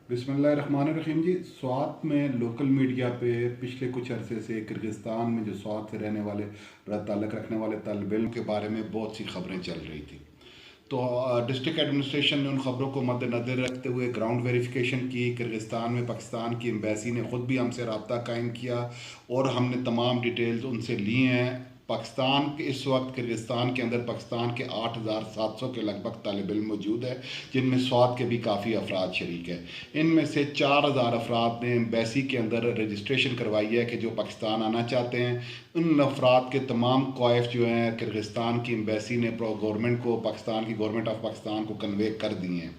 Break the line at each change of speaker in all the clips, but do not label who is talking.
बिस्मिल्लाहिर्रहमानिर्रहीम जी। स्वात में local media पे पिछले कुछ अरसे से किर्गिस्तान में जो स्वात से रहने वाले ताल्लुक़ रखने वाले तालिब इल्म के बारे में बहुत सी खबरें चल रही थी। तो डिस्ट्रिक्ट एडमिनिस्ट्रेशन ने उन खबरों को मद्देनज़र रखते हुए ग्राउंड वेरिफिकेशन की। किर्गिस्तान में पाकिस्तान की एम्बेसी ने ख़ुद भी हमसे रब्ता कायम किया और हमने तमाम डिटेल्स उनसे ली हैं। पाकिस्तान के इस वक्त किर्गिस्तान के अंदर पाकिस्तान के 8,700 के लगभग तालिब इल्म मौजूद है, जिनमें स्वात के भी काफ़ी अफराद शरीक है। इनमें से 4,000 अफराद ने एम्बेसी के अंदर रजिस्ट्रेशन करवाई है कि जो पाकिस्तान आना चाहते हैं। उन अफराद के तमाम क्वाइफ जो हैं किर्गिस्तान की एम्बेसी ने गवर्नमेंट को, पाकिस्तान की गवर्नमेंट ऑफ पाकिस्तान को कन्वे कर दिए हैं।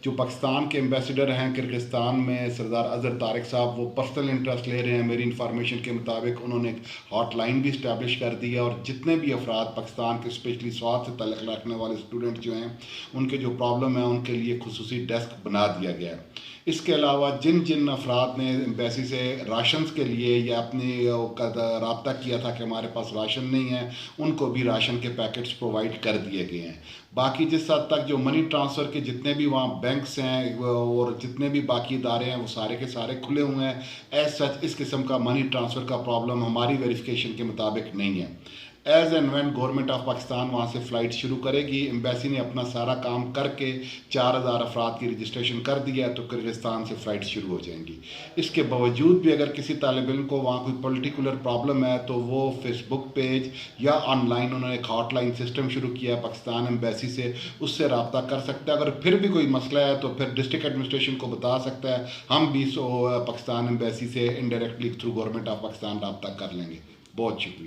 जो पाकिस्तान के एम्बेसडर हैं किर्गिस्तान में, सरदार अज़हर तारिक साहब, वो पर्सनल इंटरेस्ट ले रहे हैं। मेरी इन्फॉर्मेशन के मुताबिक उन्होंने हॉटलाइन भी इस्टेब्लिश कर दी है और जितने भी अफराद पाकिस्तान के स्पेशली स्वात से तल्लुक़ रखने वाले स्टूडेंट जो हैं, उनके जो प्रॉब्लम है उनके लिए खुसूसी डेस्क बना दिया गया है। इसके अलावा जिन जिन अफराद ने एम्बेसी से राशन के लिए या अपनी रब्ता किया था कि हमारे पास राशन नहीं है, उनको भी राशन के पैकेट्स प्रोवाइड कर दिए गए हैं। बाकी जिस हद तक जो मनी ट्रांसफ़र के जितने भी वहाँ बैंक्स हैं और जितने भी बाकी इदारे हैं, वो सारे के सारे खुले हुए हैं। एज सच इस किस्म का मनी ट्रांसफ़र का प्रॉब्लम हमारी वेरिफिकेशन के मुताबिक नहीं है। As and when government of Pakistan वहाँ से फ़्लाइट शुरू करेगी, एम्बेसी ने अपना सारा काम करके 4,000 अफराद की रजिस्ट्रेशन कर दिया है, तो किर्गिस्तान से फ़्लाइट शुरू हो जाएंगी। इसके बावजूद भी अगर किसी तालिब इल्म को वहाँ कोई पर्टिकुलर प्रॉब्लम है, तो वो फेसबुक पेज या ऑनलाइन उन्होंने एक हॉटलाइन सिस्टम शुरू किया है पाकिस्तान एम्बेसी से, उससे रब्ता कर सकता है। अगर फिर भी कोई मसला है तो फिर डिस्ट्रिक्ट एडमिनिस्ट्रेशन को बता सकता है। हम भी पाकिस्तान एम्बेसी से indirectly through government of Pakistan रब्ता कर लेंगे। बहुत शुक्रिया।